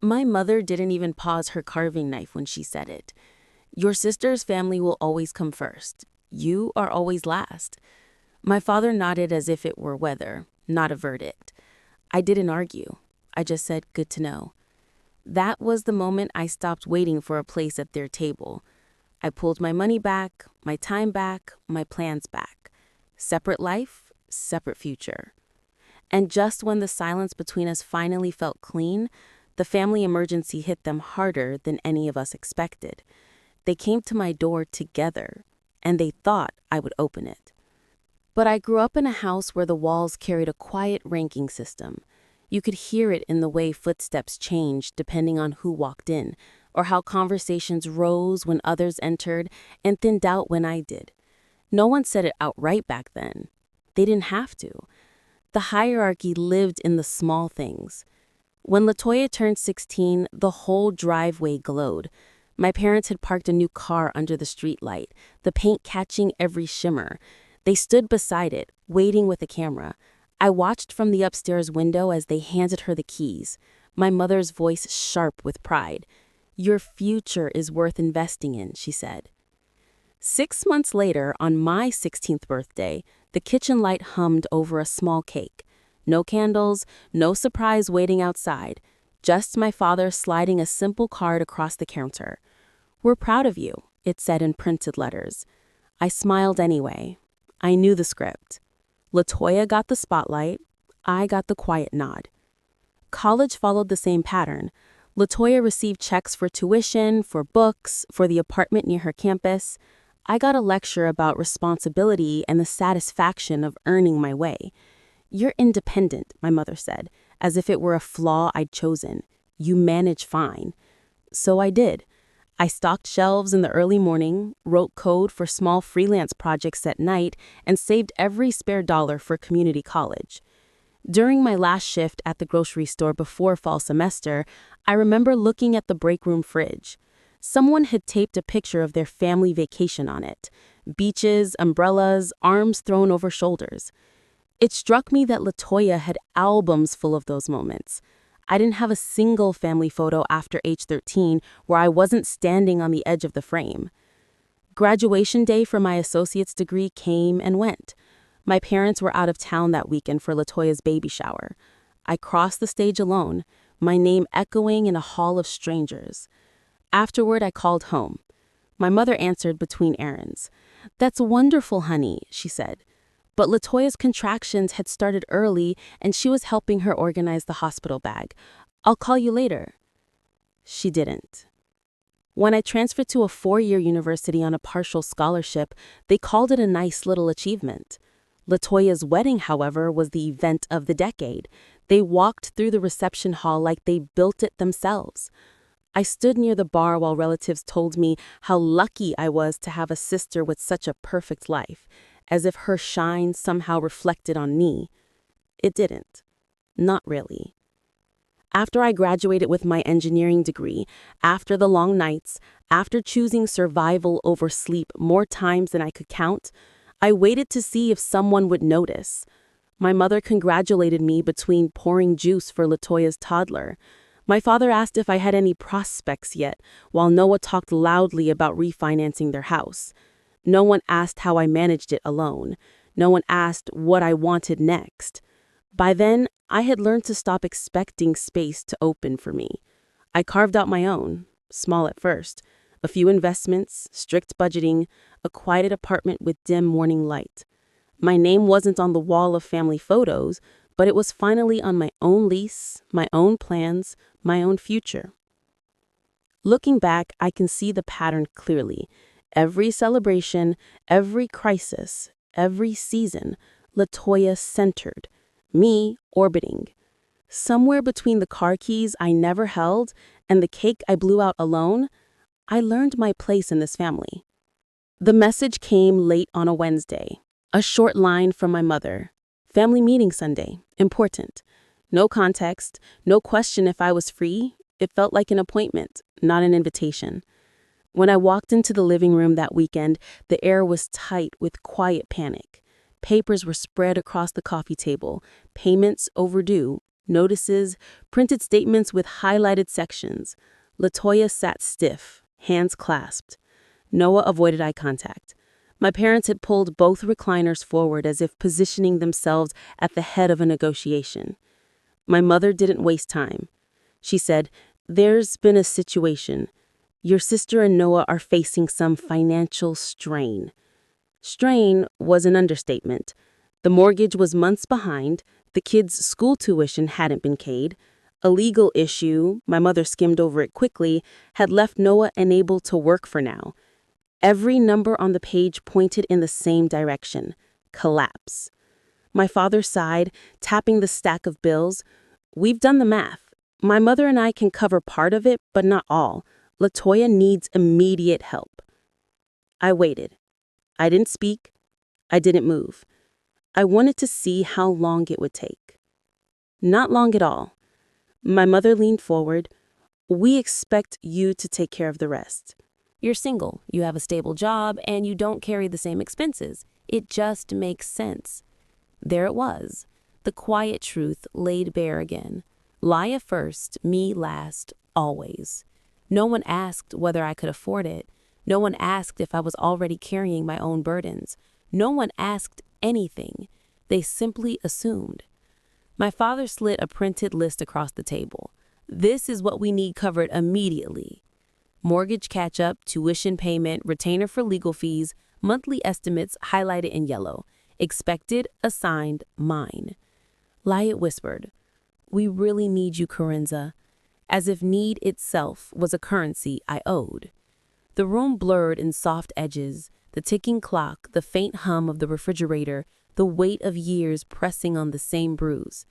My mother didn't even pause her carving knife when she said it. Your sister's family will always come first. You are always last. My father nodded as if it were weather, not a verdict. I didn't argue. I just said, good to know. That was the moment I stopped waiting for a place at their table. I pulled my money back, my time back, my plans back. Separate life, separate future. And just when the silence between us finally felt clean, the family emergency hit them harder than any of us expected. They came to my door together, and they thought I would open it. But I grew up in a house where the walls carried a quiet ranking system. You could hear it in the way footsteps changed depending on who walked in, or how conversations rose when others entered and thinned out when I did. No one said it outright back then. They didn't have to. The hierarchy lived in the small things. When LaToya turned 16, the whole driveway glowed. My parents had parked a new car under the streetlight, the paint catching every shimmer. They stood beside it, waiting with a camera. I watched from the upstairs window as they handed her the keys, my mother's voice sharp with pride. Your future is worth investing in, she said. 6 months later, on my 16th birthday, the kitchen light hummed over a small cake. No candles, no surprise waiting outside, just my father sliding a simple card across the counter. We're proud of you, it said in printed letters. I smiled anyway. I knew the script. LaToya got the spotlight. I got the quiet nod. College followed the same pattern. LaToya received checks for tuition, for books, for the apartment near her campus. I got a lecture about responsibility and the satisfaction of earning my way. You're independent, my mother said, as if it were a flaw I'd chosen. You manage fine. So I did. I stocked shelves in the early morning, wrote code for small freelance projects at night, and saved every spare dollar for community college. During my last shift at the grocery store before fall semester, I remember looking at the break room fridge. Someone had taped a picture of their family vacation on it. Beaches, umbrellas, arms thrown over shoulders. It struck me that LaToya had albums full of those moments. I didn't have a single family photo after age 13 where I wasn't standing on the edge of the frame. Graduation day for my associate's degree came and went. My parents were out of town that weekend for LaToya's baby shower. I crossed the stage alone, my name echoing in a hall of strangers. Afterward, I called home. My mother answered between errands. That's wonderful, honey, she said. But LaToya's contractions had started early, and she was helping her organize the hospital bag. I'll call you later. She didn't. When I transferred to a 4-year university on a partial scholarship, they called it a nice little achievement. LaToya's wedding, however, was the event of the decade. They walked through the reception hall like they built it themselves. I stood near the bar while relatives told me how lucky I was to have a sister with such a perfect life, as if her shine somehow reflected on me. It didn't. Not really. After I graduated with my engineering degree, after the long nights, after choosing survival over sleep more times than I could count, I waited to see if someone would notice. My mother congratulated me between pouring juice for LaToya's toddler. My father asked if I had any prospects yet, while Noah talked loudly about refinancing their house. No one asked how I managed it alone. No one asked what I wanted next. By then, I had learned to stop expecting space to open for me. I carved out my own, small at first. A few investments, strict budgeting, a quiet apartment with dim morning light. My name wasn't on the wall of family photos, but it was finally on my own lease, my own plans, my own future. Looking back, I can see the pattern clearly. Every celebration, every crisis, every season, LaToya centered, me orbiting. Somewhere between the car keys I never held and the cake I blew out alone, I learned my place in this family. The message came late on a Wednesday. A short line from my mother. Family meeting Sunday. Important. No context, no question if I was free. It felt like an appointment, not an invitation. When I walked into the living room that weekend, the air was tight with quiet panic. Papers were spread across the coffee table, payments overdue, notices, printed statements with highlighted sections. Latoya sat stiff, hands clasped. Noah avoided eye contact. My parents had pulled both recliners forward as if positioning themselves at the head of a negotiation. My mother didn't waste time. She said, "There's been a situation. Your sister and Noah are facing some financial strain." Strain was an understatement. The mortgage was months behind, the kids' school tuition hadn't been paid, a legal issue, my mother skimmed over it quickly, had left Noah unable to work for now. Every number on the page pointed in the same direction: collapse. My father sighed, tapping the stack of bills. "We've done the math. My mother and I can cover part of it, but not all. Latoya needs immediate help." I waited. I didn't speak. I didn't move. I wanted to see how long it would take. Not long at all. My mother leaned forward. "We expect you to take care of the rest. You're single, you have a stable job, and you don't carry the same expenses. It just makes sense." There it was, the quiet truth laid bare again. Laya first, me last, always. No one asked whether I could afford it. No one asked if I was already carrying my own burdens. No one asked anything. They simply assumed. My father slid a printed list across the table. "This is what we need covered immediately. Mortgage catch-up, tuition payment, retainer for legal fees, monthly estimates highlighted in yellow. Expected, assigned, mine." Laya whispered, "We really need you, Corinza," as if need itself was a currency I owed. The room blurred in soft edges, the ticking clock, the faint hum of the refrigerator, the weight of years pressing on the same bruise.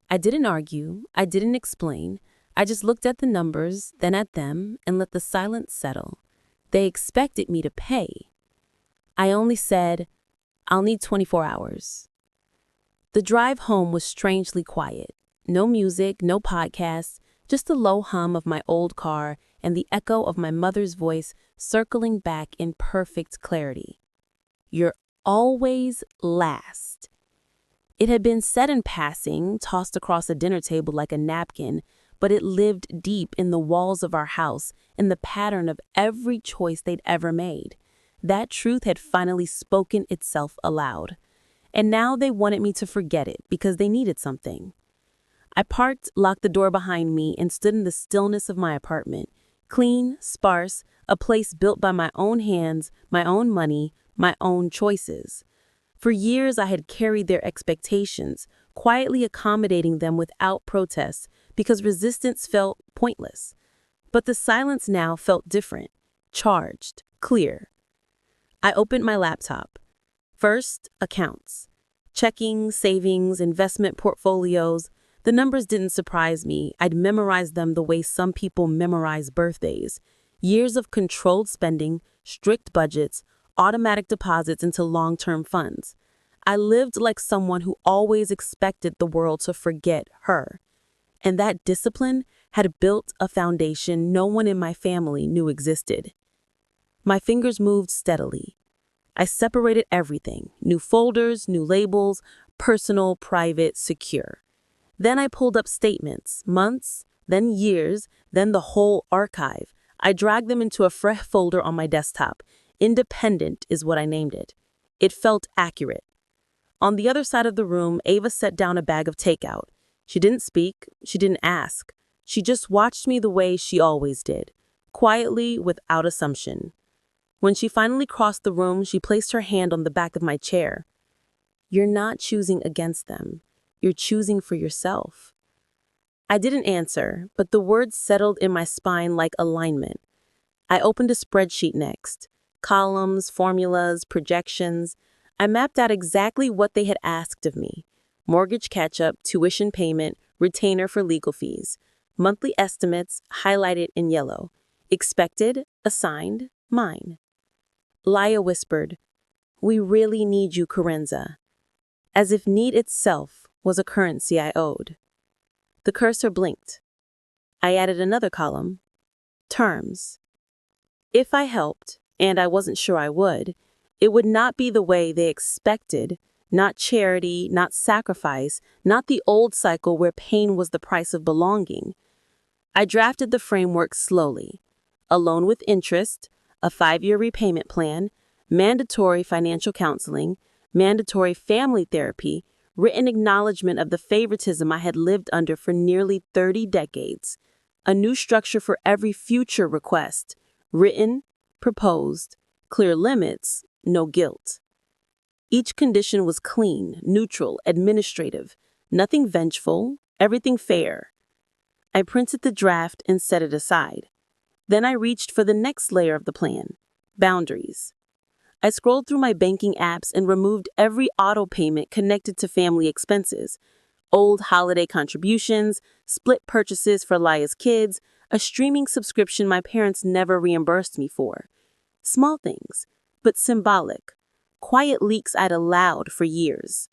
I didn't argue, I didn't explain. I just looked at the numbers, then at them, and let the silence settle. They expected me to pay. I only said, "I'll need 24 hours. The drive home was strangely quiet. No music, no podcasts, just the low hum of my old car and the echo of my mother's voice circling back in perfect clarity. "You're always last." It had been said in passing, tossed across a dinner table like a napkin, but it lived deep in the walls of our house, in the pattern of every choice they'd ever made. That truth had finally spoken itself aloud. And now they wanted me to forget it because they needed something. I parked, locked the door behind me, and stood in the stillness of my apartment. Clean, sparse, a place built by my own hands, my own money, my own choices. For years I had carried their expectations, quietly accommodating them without protest because resistance felt pointless. But the silence now felt different, charged, clear. I opened my laptop. First, accounts. Checking, savings, investment portfolios. The numbers didn't surprise me. I'd memorized them the way some people memorize birthdays. Years of controlled spending, strict budgets, automatic deposits into long-term funds. I lived like someone who always expected the world to forget her. And that discipline had built a foundation no one in my family knew existed. My fingers moved steadily. I separated everything: new folders, new labels, personal, private, secure. Then I pulled up statements, months, then years, then the whole archive. I dragged them into a fresh folder on my desktop. Independent is what I named it. It felt accurate. On the other side of the room, Ava set down a bag of takeout. She didn't speak. She didn't ask. She just watched me the way she always did, quietly, without assumption. When she finally crossed the room, she placed her hand on the back of my chair. "You're not choosing against them. You're choosing for yourself." I didn't answer, but the words settled in my spine like alignment. I opened a spreadsheet next. Columns, formulas, projections. I mapped out exactly what they had asked of me. Mortgage catch-up, tuition payment, retainer for legal fees. Monthly estimates highlighted in yellow. Expected, assigned, mine. Laya whispered, "We really need you, Corinza," as if need itself was a currency I owed. The cursor blinked. I added another column. Terms. If I helped, and I wasn't sure I would, it would not be the way they expected. Not charity, not sacrifice, not the old cycle where pain was the price of belonging. I drafted the framework slowly. A loan with interest, a 5-year repayment plan, mandatory financial counseling, mandatory family therapy, written acknowledgement of the favoritism I had lived under for nearly 30 decades, a new structure for every future request, written, proposed, clear limits, no guilt. Each condition was clean, neutral, administrative, nothing vengeful, everything fair. I printed the draft and set it aside. Then I reached for the next layer of the plan, boundaries. I scrolled through my banking apps and removed every auto payment connected to family expenses, old holiday contributions, split purchases for Laya's kids, a streaming subscription my parents never reimbursed me for. Small things, but symbolic. Quiet leaks I'd allowed for years.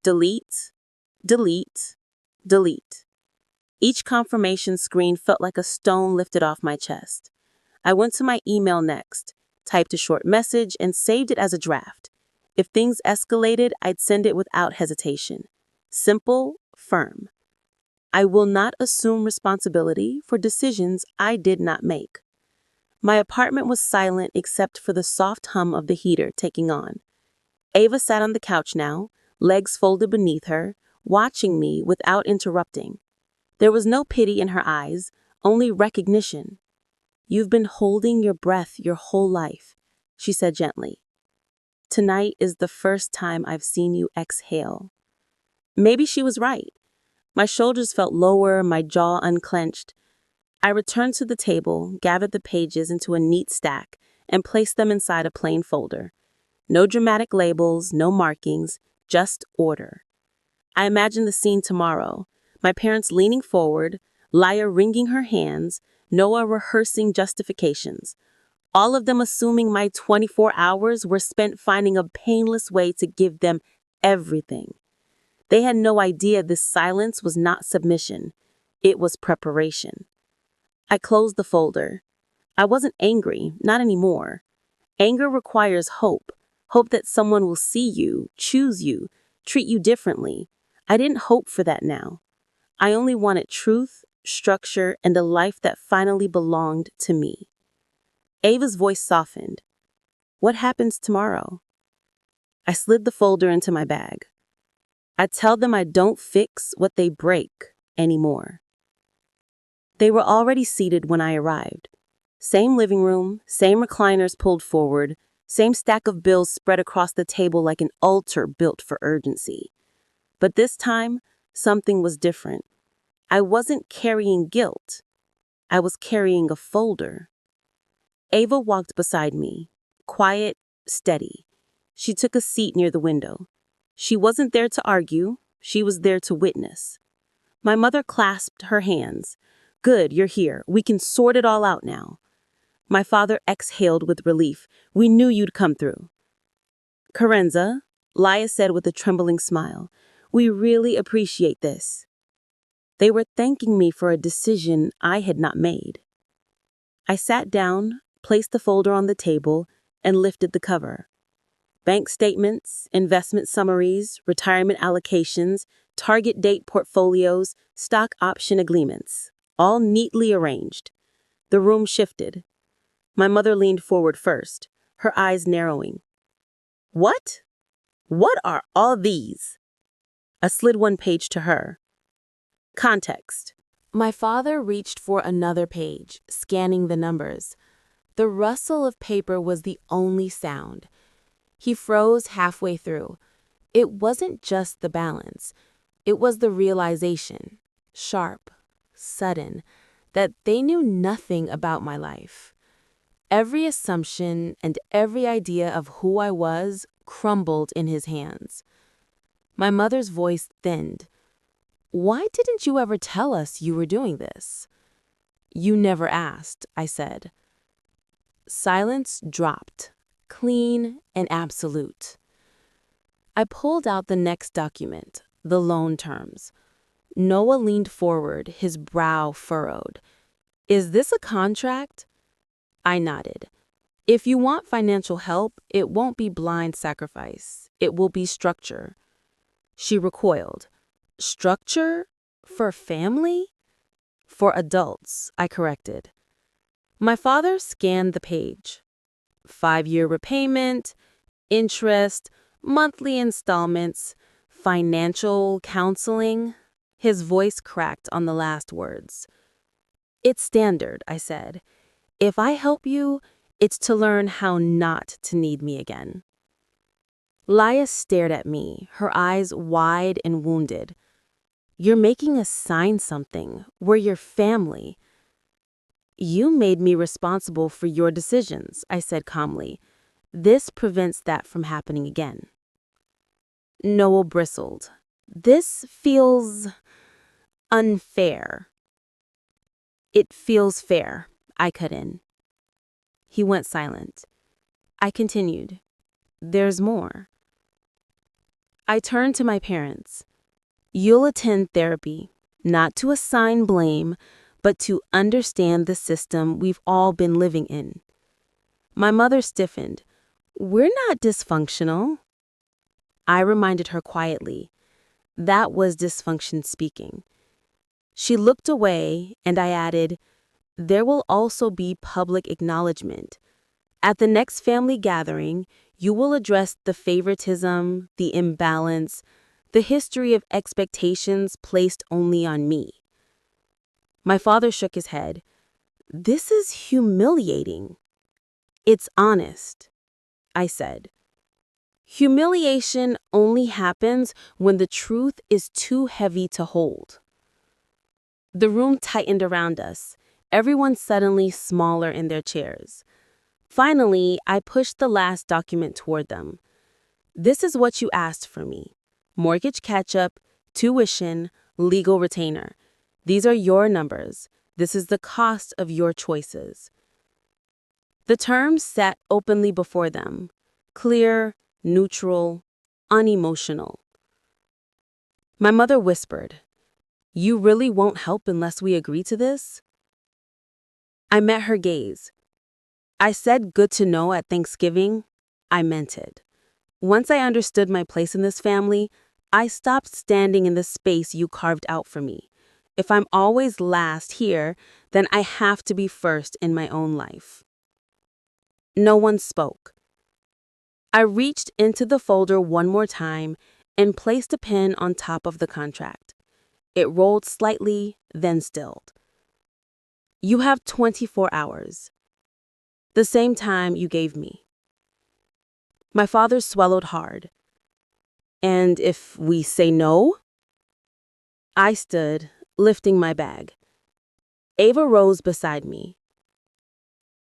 Delete, delete, delete. Each confirmation screen felt like a stone lifted off my chest. I went to my email next, typed a short message, and saved it as a draft. If things escalated, I'd send it without hesitation. Simple, firm. I will not assume responsibility for decisions I did not make. My apartment was silent except for the soft hum of the heater taking on. Ava sat on the couch now, legs folded beneath her, watching me without interrupting. There was no pity in her eyes, only recognition. "You've been holding your breath your whole life," she said gently. "Tonight is the first time I've seen you exhale." Maybe she was right. My shoulders felt lower, my jaw unclenched. I returned to the table, gathered the pages into a neat stack, and placed them inside a plain folder. No dramatic labels, no markings, just order. I imagined the scene tomorrow, my parents leaning forward, Laya wringing her hands, Noah rehearsing justifications, all of them assuming my 24 hours were spent finding a painless way to give them everything. They had no idea this silence was not submission. It was preparation. I closed the folder. I wasn't angry, not anymore. Anger requires hope, hope that someone will see you, choose you, treat you differently. I didn't hope for that now. I only wanted truth, structure, and a life that finally belonged to me. Ava's voice softened. "What happens tomorrow?" I slid the folder into my bag. I tell them I don't fix what they break anymore. They were already seated when I arrived. Same living room, same recliners pulled forward, same stack of bills spread across the table like an altar built for urgency. But this time, something was different. I wasn't carrying guilt. I was carrying a folder. Ava walked beside me, quiet, steady. She took a seat near the window. She wasn't there to argue. She was there to witness. My mother clasped her hands. "Good, you're here. We can sort it all out now." My father exhaled with relief. "We knew you'd come through." "Carenza," Laya said with a trembling smile, "we really appreciate this." They were thanking me for a decision I had not made. I sat down, placed the folder on the table, and lifted the cover. Bank statements, investment summaries, retirement allocations, target date portfolios, stock option agreements, all neatly arranged. The room shifted. My mother leaned forward first, her eyes narrowing. "What? What are all these?" I slid one page to her. Context. My father reached for another page, scanning the numbers. The rustle of paper was the only sound. He froze halfway through. It wasn't just the balance. It was the realization, sharp, sudden, that they knew nothing about my life. Every assumption and every idea of who I was crumbled in his hands. My mother's voice thinned. "Why didn't you ever tell us you were doing this?" "You never asked," I said. Silence dropped, clean and absolute. I pulled out the next document, the loan terms. Noah leaned forward, his brow furrowed. "Is this a contract?" I nodded. If you want financial help, it won't be blind sacrifice. It will be structure. She recoiled. Structure? For family? For adults, I corrected. My father scanned the page. 5-year repayment, interest, monthly installments, financial counseling. His voice cracked on the last words. It's standard, I said. If I help you, it's to learn how not to need me again. Laya stared at me, her eyes wide and wounded. You're making us sign something. We're your family. You made me responsible for your decisions, I said calmly. This prevents that from happening again. Noel bristled. This feels unfair. It feels fair, I cut in. He went silent. I continued. There's more. I turned to my parents. You'll attend therapy, not to assign blame, but to understand the system we've all been living in. My mother stiffened. We're not dysfunctional. I reminded her quietly. That was dysfunction speaking. She looked away, and I added, there will also be public acknowledgement. At the next family gathering, you will address the favoritism, the imbalance, the history of expectations placed only on me. My father shook his head. This is humiliating. It's honest, I said. Humiliation only happens when the truth is too heavy to hold. The room tightened around us, everyone suddenly smaller in their chairs. Finally, I pushed the last document toward them. This is what you asked for me. Mortgage catch-up, tuition, legal retainer. These are your numbers. This is the cost of your choices. The terms sat openly before them, clear, neutral, unemotional. My mother whispered, You really won't help unless we agree to this? I met her gaze. I said good to know at Thanksgiving. I meant it. Once I understood my place in this family, I stopped standing in the space you carved out for me. If I'm always last here, then I have to be first in my own life. No one spoke. I reached into the folder one more time and placed a pen on top of the contract. It rolled slightly, then stilled. You have 24 hours. The same time you gave me. My father swallowed hard. And if we say no? I stood, lifting my bag. Ava rose beside me.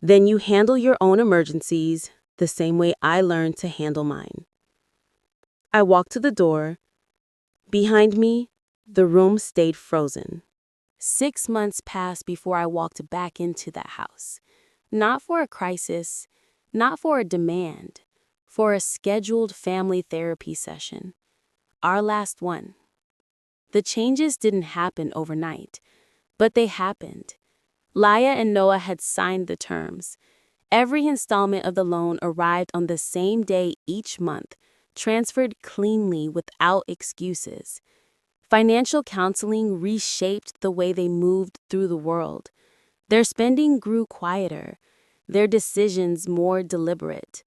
Then you handle your own emergencies the same way I learned to handle mine. I walked to the door. Behind me, the room stayed frozen. 6 months passed before I walked back into that house. Not for a crisis, not for a demand, for a scheduled family therapy session. Our last one. The changes didn't happen overnight, but they happened. Laya and Noah had signed the terms. Every installment of the loan arrived on the same day each month, transferred cleanly without excuses. Financial counseling reshaped the way they moved through the world. Their spending grew quieter, their decisions more deliberate.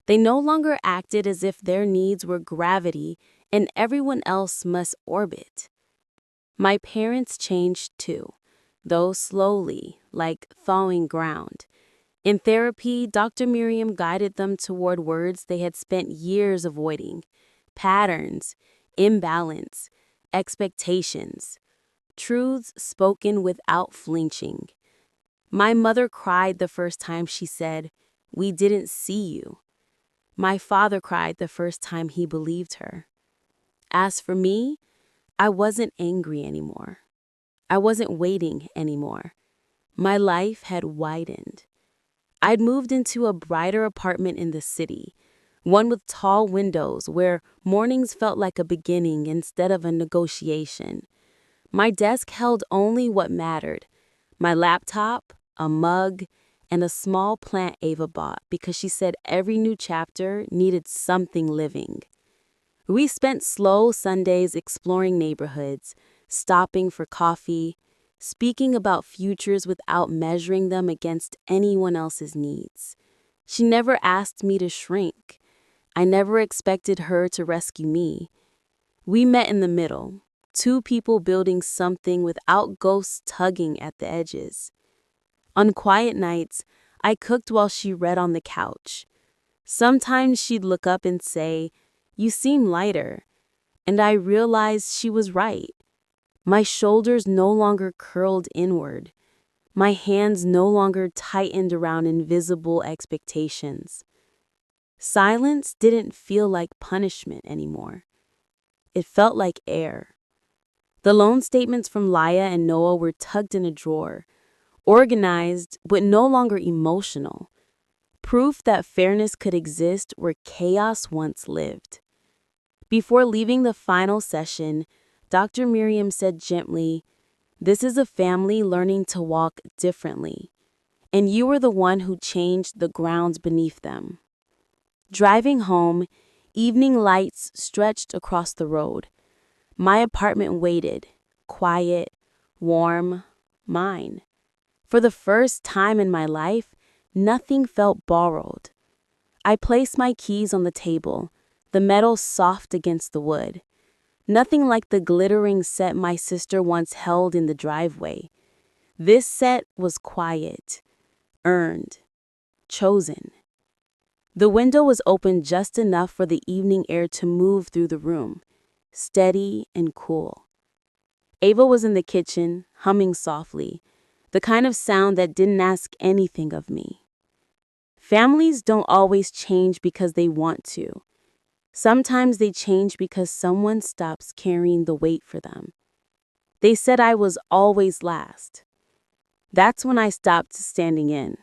They no longer acted as if their needs were gravity and everyone else must orbit. My parents changed too, though slowly, like thawing ground. In therapy, Dr. Miriam guided them toward words they had spent years avoiding: patterns, imbalance, expectations, truths spoken without flinching. My mother cried the first time she said, "We didn't see you." My father cried the first time he believed her. As for me, I wasn't angry anymore. I wasn't waiting anymore. My life had widened. I'd moved into a brighter apartment in the city, one with tall windows where mornings felt like a beginning instead of a negotiation. My desk held only what mattered: my laptop, a mug, and a small plant Ava bought because she said every new chapter needed something living. We spent slow Sundays exploring neighborhoods, stopping for coffee, speaking about futures without measuring them against anyone else's needs. She never asked me to shrink. I never expected her to rescue me. We met in the middle, two people building something without ghosts tugging at the edges. On quiet nights, I cooked while she read on the couch. Sometimes she'd look up and say, "You seem lighter," and I realized she was right. My shoulders no longer curled inward. My hands no longer tightened around invisible expectations. Silence didn't feel like punishment anymore. It felt like air. The loan statements from Laya and Noah were tucked in a drawer, organized but no longer emotional. Proof that fairness could exist where chaos once lived. Before leaving the final session, Dr. Miriam said gently, "This is a family learning to walk differently, and you were the one who changed the grounds beneath them." Driving home, evening lights stretched across the road. My apartment waited, quiet, warm, mine. For the first time in my life, nothing felt borrowed. I placed my keys on the table, the metal soft against the wood. Nothing like the glittering set my sister once held in the driveway. This set was quiet, earned, chosen. The window was open just enough for the evening air to move through the room, steady and cool. Ava was in the kitchen, humming softly, the kind of sound that didn't ask anything of me. Families don't always change because they want to. Sometimes they change because someone stops carrying the weight for them. They said I was always last. That's when I stopped standing in.